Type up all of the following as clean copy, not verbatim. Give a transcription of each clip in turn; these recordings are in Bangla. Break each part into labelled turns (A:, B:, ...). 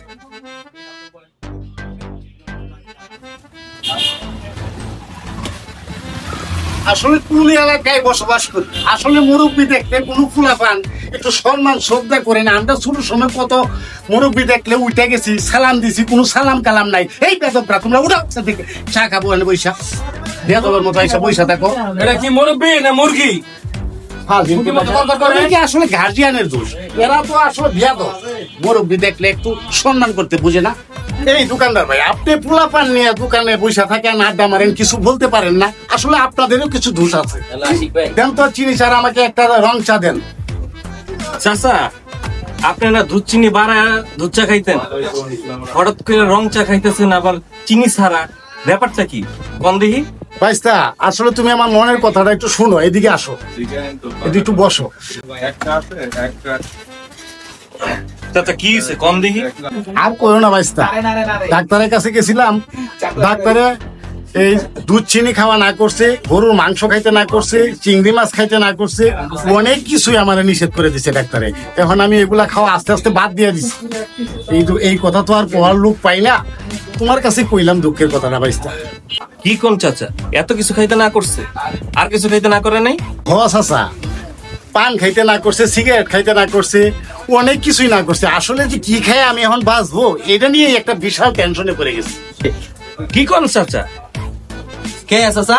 A: আসলে কোন এলাকায় বসবাস করি, আসলে মুরব্বী দেখলে কোনো ফুলা পান একটু সম্মান শ্রদ্ধা করে না। আমরা ছোট সময় কত মুরব্বী দেখলে উঠে গেছি, সালাম দিছি, কোনো সালাম কালাম নাই। এই বেদবরা তোমরা উঠা থেকে চা খাবো এনে বৈশা বেদবের মতো এসে বৈশা থাকো।
B: এটা কি মুরব্বী না মুরগি?
A: আসলে গার্জিয়ানের দোষ, এরা তো আসলে বেদব। মুরব্বী দেখলে একটু সম্মান করতে বুঝে না। এই দোকানদার ভাই, আপনি পোলা পান নিয়ে দোকানে বসে থাকেন, আড্ডা মারেন, কিছু বলতে পারেন না। আসলে আপনাদেরও কিছু দোষ আছে। দেন তো চিনি চা, আমাকে একটা রং চা দেন।
B: চাচা, আপনি না দুধ চিনি বাড়া দুধ চা খাইতেন, হঠাৎ করে রং চা খাইতেছেন আবার চিনি ছাড়া, ব্যাপারটা কি কোন দেখি?
A: ভাইস্তা, আসলে তুমি আমার মনের কথাটা একটু শোনো, এদিকে আসো, এদিকে একটু বসো।
B: চাচা কি হয়েছে কোন দেখি?
A: আর কইও না ভাইস্তা, ডাক্তারের কাছে গেছিলাম, ডাক্তারে এই দুধ চিনি খাওয়া না করছে, গরুর মাংস খাইতে না করছে, চিংড়ি মাছ খাইতে না করছে, অনেক কিছুই আমার নিষেধ করে দিছে ডাক্তারে। এখন আমি এগুলা খাওয়া আস্তে আস্তে বাদ দিয়ে দিছি। এই কথা তো আর কোয়ার লোক পাই না, তোমার কাছে কইলাম দুঃখের কথাটা ভাইস্তা।
B: কি কোন চাচা, এত কিছু খাইতে না করছে, আর কিছু খাইতে না করে নাই?
A: চাচা, পান খাইতে না করছে, সিগারেট খাইতে না করছে, অনেক কিছুই না করছে। আসলে যে কি খাই আমি এখন বাঁচবো, এটা নিয়ে একটা বিশাল টেনশনে পড়ে গেছে।
B: কি কোন চাচা?
C: কে চাচা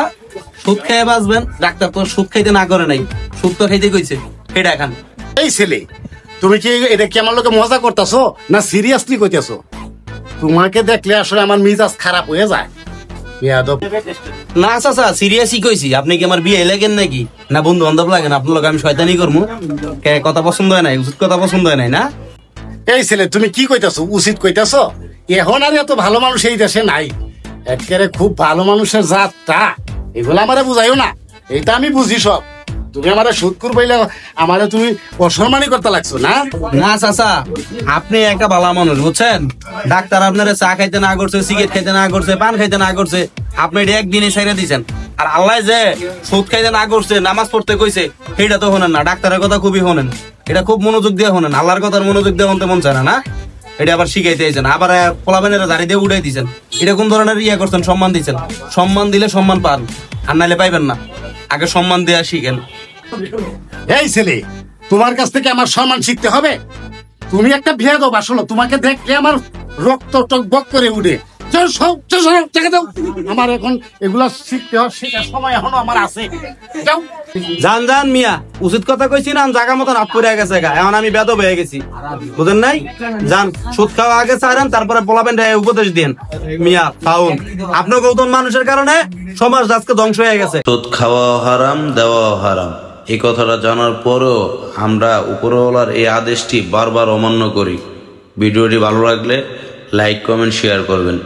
C: সুদ খেয়ে বাঁচবেন? ডাক্তার তো সুদ খাইতে না করে নাই, সুদ তো খাইতে কইছে। এটা এখন
A: এই ছেলে, তুমি কি এটা কি আমার লোকে মজা করতেছো না সিরিয়াসলি কইতেছো? তোমাকে দেখলে আসলে আমার মিজাজ খারাপ হয়ে যায়।
C: না চাচা, সিরিয়াসই কইছি। আপনি কি আমার বিয়ে লাগেন নাকি না বন্ধু বান্ধব লাগেন? আপনার লোক আমি শয়তানি করবো? কথা পছন্দ হয় নাই, উচিত কথা পছন্দ হয় নাই না?
A: এই ছেলে, তুমি কি কইতাছো? উচিত কইতাছো? এখন আর এত ভালো মানুষ এই দেশে নাই। একেবারে খুব ভালো মানুষের জাতটা, এগুলো আমারে বুঝাইও না। এইটা আমি বুঝি সব। তুমি আমারে সুদ করবাইলে আমারে তুমি অসম্মানই করতে লাগছো না?
C: না চাচা, আপনি একটা ভালো মানুষ বুঝছেন। ডাক্তার আপনারা চা খাইতে না করছে, সিগারেট খাইতে না করছে, পান খাইতে না করছে, আপনি এটা একদিনে ছেড়ে দিচ্ছেন। আর আল্লাহ যে সুদ খাইতে না করছে, নামাজ পড়তে কইছে, সেইটা তো শোনেন না। ডাক্তারের কথা খুবই শোনেন, এটা খুব মনোযোগ দিয়ে শোনেন। আল্লাহর কথার মনোযোগ দিয়ে শুনতে মন চায় না। এটা আবার শিখাইতে আইছেন, আবার পোলাবেনের দাড়ি দিয়ে উঠাই দিচ্ছেন। এটা কোন ধরনের ইয়া করছেন? সম্মান দিচ্ছেন। সম্মান দিলে সম্মান পান, আর নাইলে পাইবেন না। আগে সম্মান দেওয়া শিখেন।
A: এই ছেলে, তোমার কাছ থেকে আমার সম্মান শিখতে হবে? তুমি একটা বেয়াদব। আসলে তোমাকে দেখলে আমার রক্ত টকবক করে উঠে। আমার এখন এগুলা শিখতে হয়, সেটা সময় এখনো আমার আছে।
C: জান জান মিয়া, উচিত কথা কইছি না, জায়গা মতন হাত পড়ে গেছে। এখন আমি বেদব হয়ে গেছি, বুঝেন নাই? যান, সুদ খাওয়া আগে চাইলেন, তারপরে পোলাবেন উপদেশ দিন। মিয়া পাউন, আপনার গৌতম মানুষের কারণে সমাজ আজকে ধ্বংস হয়ে গেছে।
D: সুদ খাওয়াও হারাম, দেওয়াও হারাম। এই কথাটা জানার পরেও আমরা উপরওয়ালার এই আদেশটি বারবার অমান্য করি। ভিডিওটি ভালো লাগলে লাইক, কমেন্ট, শেয়ার করবেন।